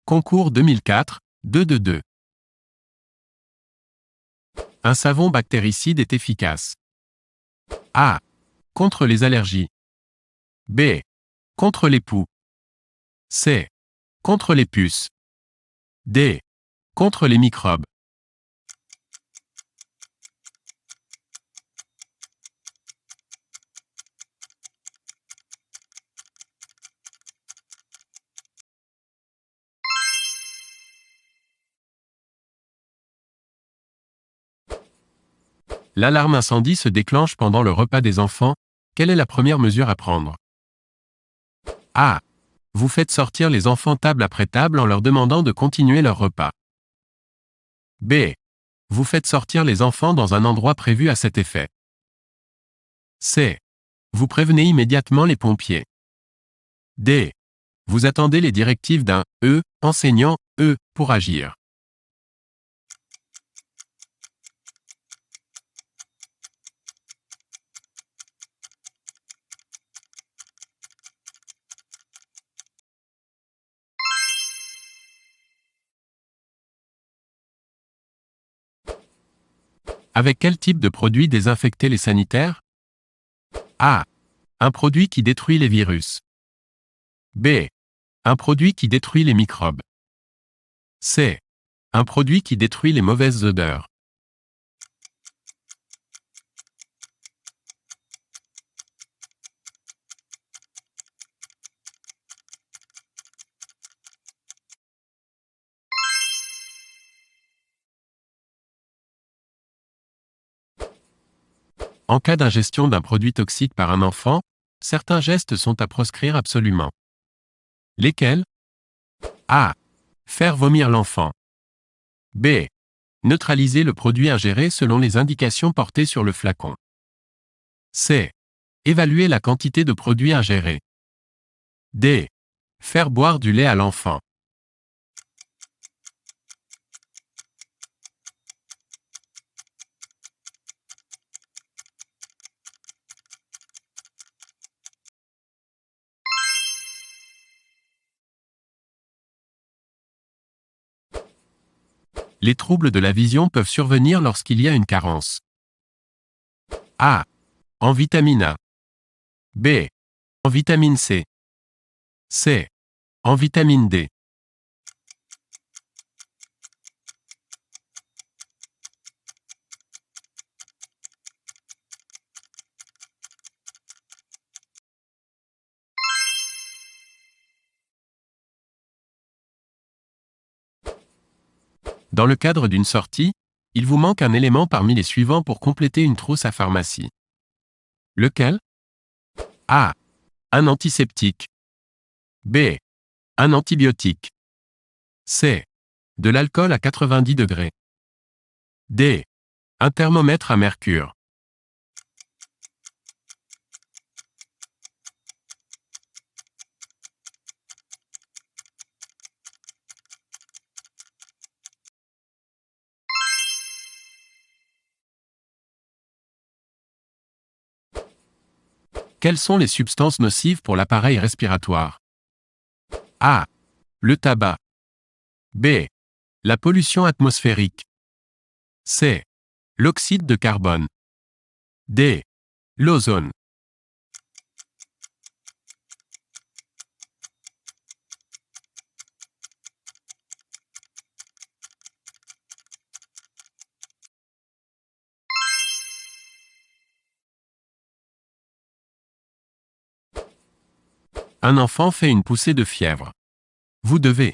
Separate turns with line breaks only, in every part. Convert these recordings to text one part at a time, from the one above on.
Concours 2004, 2-2-2. Un savon bactéricide est efficace. A. Contre les allergies. B. Contre les poux. C. Contre les puces. D. Contre les microbes. L'alarme incendie se déclenche pendant le repas des enfants. Quelle est la première mesure à prendre? A. Vous faites sortir les enfants table après table en leur demandant de continuer leur repas. B. Vous faites sortir les enfants dans un endroit prévu à cet effet. C. Vous prévenez immédiatement les pompiers. D. Vous attendez les directives d'un enseignant pour agir. Avec quel type de produit désinfecter les sanitaires? A. Un produit qui détruit les virus. B. Un produit qui détruit les microbes. C. Un produit qui détruit les mauvaises odeurs. En cas d'ingestion d'un produit toxique par un enfant, certains gestes sont à proscrire absolument. Lesquels? A. Faire vomir l'enfant. B. Neutraliser le produit ingéré selon les indications portées sur le flacon. C. Évaluer la quantité de produit ingéré. D. Faire boire du lait à l'enfant. Les troubles de la vision peuvent survenir lorsqu'il y a une carence. A. En vitamine A. B. En vitamine C. C. En vitamine D. Dans le cadre d'une sortie, il vous manque un élément parmi les suivants pour compléter une trousse à pharmacie. Lequel? A. Un antiseptique. B. Un antibiotique. C. De l'alcool à 90 degrés. D. Un thermomètre à mercure. Quelles sont les substances nocives pour l'appareil respiratoire? A. Le tabac. B. La pollution atmosphérique. C. L'oxyde de carbone. D. L'ozone. Un enfant fait une poussée de fièvre. Vous devez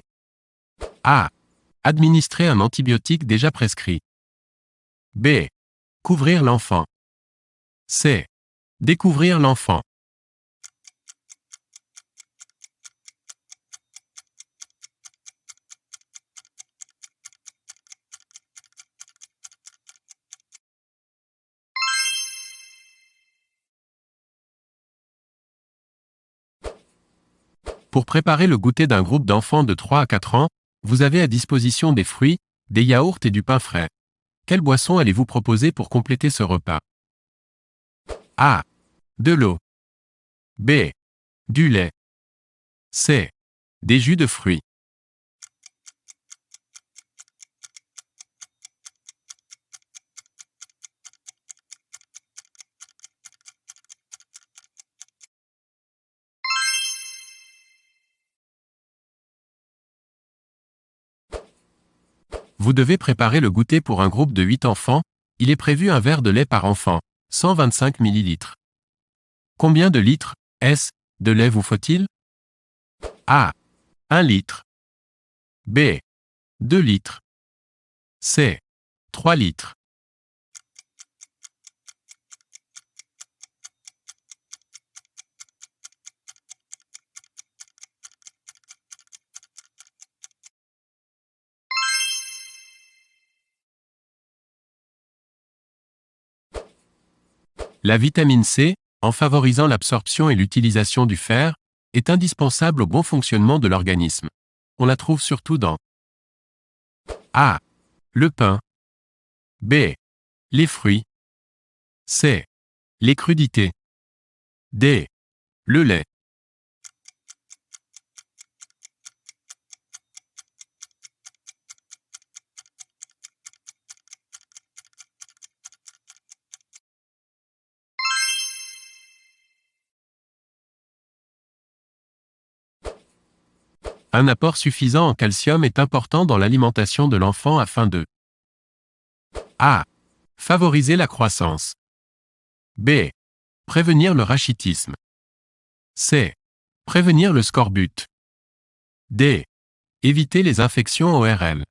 A. Administrer un antibiotique déjà prescrit. B. Couvrir l'enfant. C. Découvrir l'enfant. Pour préparer le goûter d'un groupe d'enfants de 3 à 4 ans, vous avez à disposition des fruits, des yaourts et du pain frais. Quelle boisson allez-vous proposer pour compléter ce repas? A. De l'eau. B. Du lait. C. Des jus de fruits. Vous devez préparer le goûter pour un groupe de 8 enfants, il est prévu un verre de lait par enfant, 125 ml. Combien de litres, de lait vous faut-il? A. 1 litre. B. 2 litres. C. 3 litres. La vitamine C, en favorisant l'absorption et l'utilisation du fer, est indispensable au bon fonctionnement de l'organisme. On la trouve surtout dans A. Le pain. B. Les fruits. C. Les crudités. D. Le lait. Un apport suffisant en calcium est important dans l'alimentation de l'enfant afin de A. Favoriser la croissance. B. Prévenir le rachitisme. C. Prévenir le scorbut. D. Éviter les infections ORL.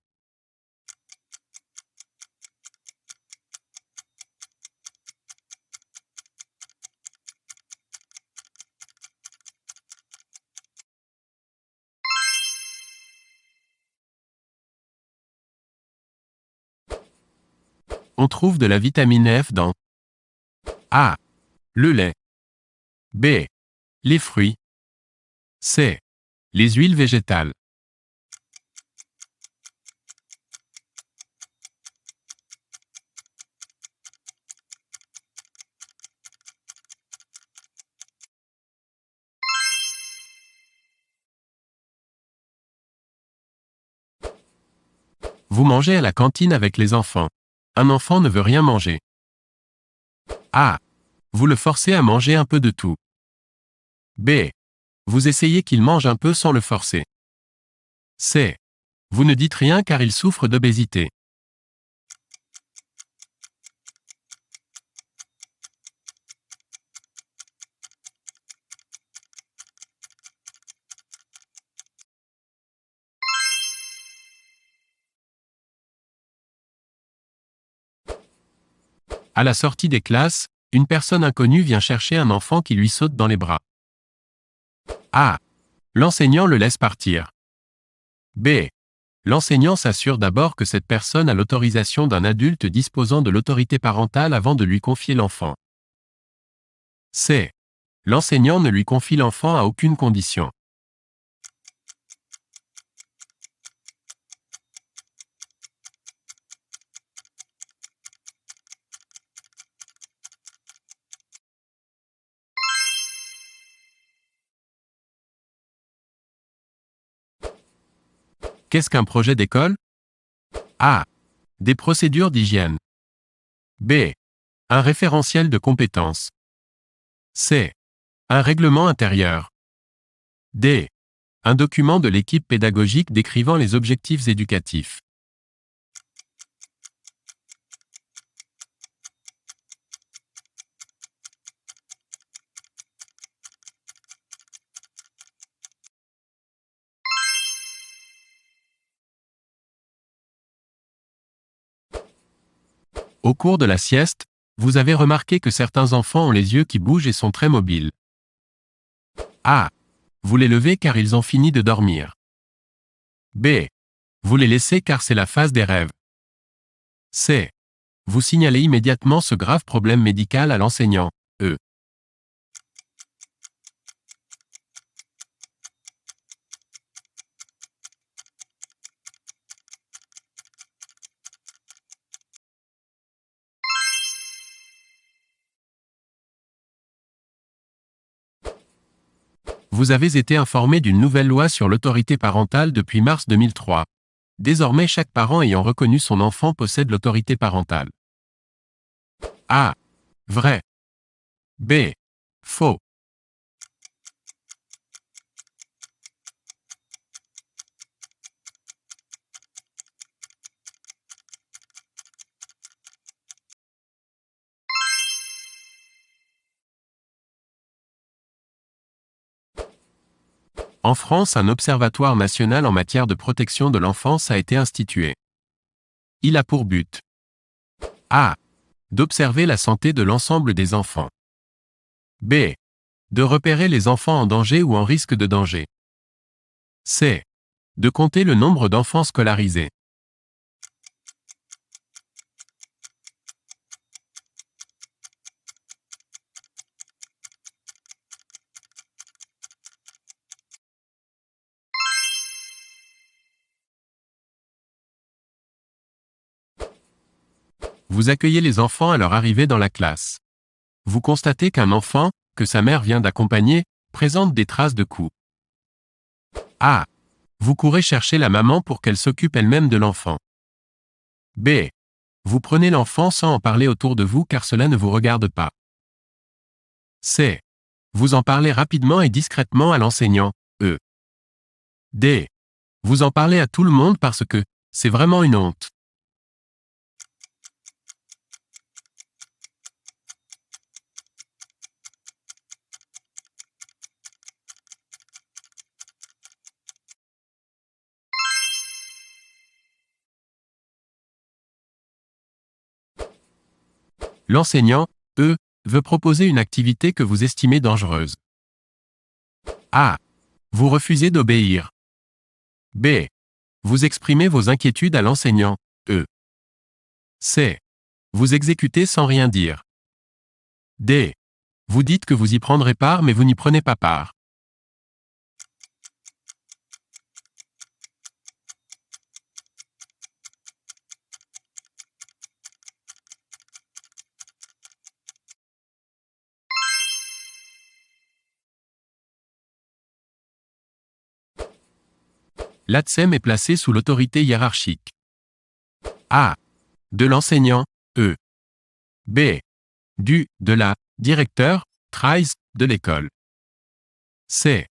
On trouve de la vitamine F dans A. Le lait. B. Les fruits. C. Les huiles végétales. Vous mangez à la cantine avec les enfants. Un enfant ne veut rien manger. A. Vous le forcez à manger un peu de tout. B. Vous essayez qu'il mange un peu sans le forcer. C. Vous ne dites rien car il souffre d'obésité. À la sortie des classes, une personne inconnue vient chercher un enfant qui lui saute dans les bras. A. L'enseignant le laisse partir. B. L'enseignant s'assure d'abord que cette personne a l'autorisation d'un adulte disposant de l'autorité parentale avant de lui confier l'enfant. C. L'enseignant ne lui confie l'enfant à aucune condition. Qu'est-ce qu'un projet d'école? A. Des procédures d'hygiène. B. Un référentiel de compétences. C. Un règlement intérieur. D. Un document de l'équipe pédagogique décrivant les objectifs éducatifs. Au cours de la sieste, vous avez remarqué que certains enfants ont les yeux qui bougent et sont très mobiles. A. Vous les levez car ils ont fini de dormir. B. Vous les laissez car c'est la phase des rêves. C. Vous signalez immédiatement ce grave problème médical à l'enseignant. E. Vous avez été informé d'une nouvelle loi sur l'autorité parentale depuis mars 2003. Désormais, chaque parent ayant reconnu son enfant possède l'autorité parentale. A. Vrai. B. Faux. En France, un observatoire national en matière de protection de l'enfance a été institué. Il a pour but A. D'observer la santé de l'ensemble des enfants. B. De repérer les enfants en danger ou en risque de danger. C. De compter le nombre d'enfants scolarisés. Vous accueillez les enfants à leur arrivée dans la classe. Vous constatez qu'un enfant, que sa mère vient d'accompagner, présente des traces de coups. A. Vous courez chercher la maman pour qu'elle s'occupe elle-même de l'enfant. B. Vous prenez l'enfant sans en parler autour de vous car cela ne vous regarde pas. C. Vous en parlez rapidement et discrètement à l'enseignant. E. D. Vous en parlez à tout le monde parce que c'est vraiment une honte. L'enseignant, E, veut proposer une activité que vous estimez dangereuse. A. Vous refusez d'obéir. B. Vous exprimez vos inquiétudes à l'enseignant. E. C. Vous exécutez sans rien dire. D. Vous dites que vous y prendrez part mais vous n'y prenez pas part. L'ATSEM est placé sous l'autorité hiérarchique. A. De l'enseignant. E. B. De la, directeur, TRICE, de l'école. C.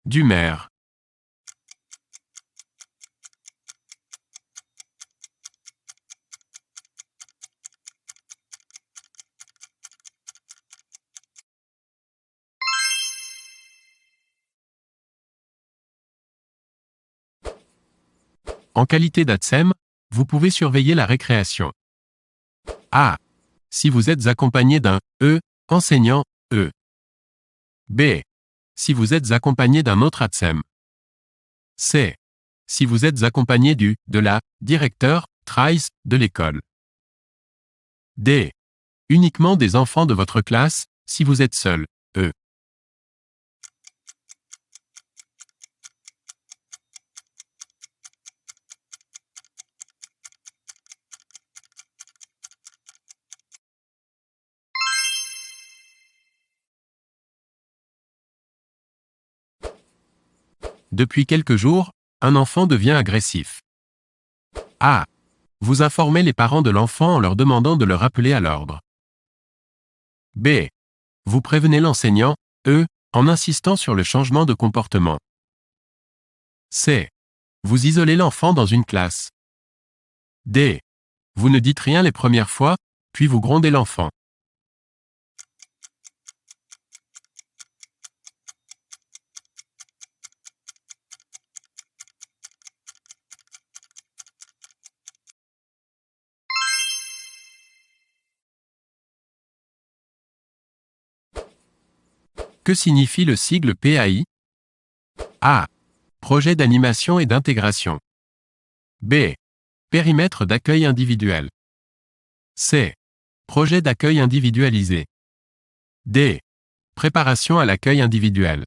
Du maire. En qualité d'ATSEM, vous pouvez surveiller la récréation. A. Si vous êtes accompagné d'un E, enseignant, E. B. Si vous êtes accompagné d'un autre ATSEM. C. Si vous êtes accompagné de la, directeur, TRICE, de l'école. D. Uniquement des enfants de votre classe, si vous êtes seul, E. Depuis quelques jours, un enfant devient agressif. A. Vous informez les parents de l'enfant en leur demandant de le rappeler à l'ordre. B. Vous prévenez l'enseignant, E, en insistant sur le changement de comportement. C. Vous isolez l'enfant dans une classe. D. Vous ne dites rien les premières fois, puis vous grondez l'enfant. Que signifie le sigle PAI? A. Projet d'animation et d'intégration. B. Périmètre d'accueil individuel. C. Projet d'accueil individualisé. D. Préparation à l'accueil individuel.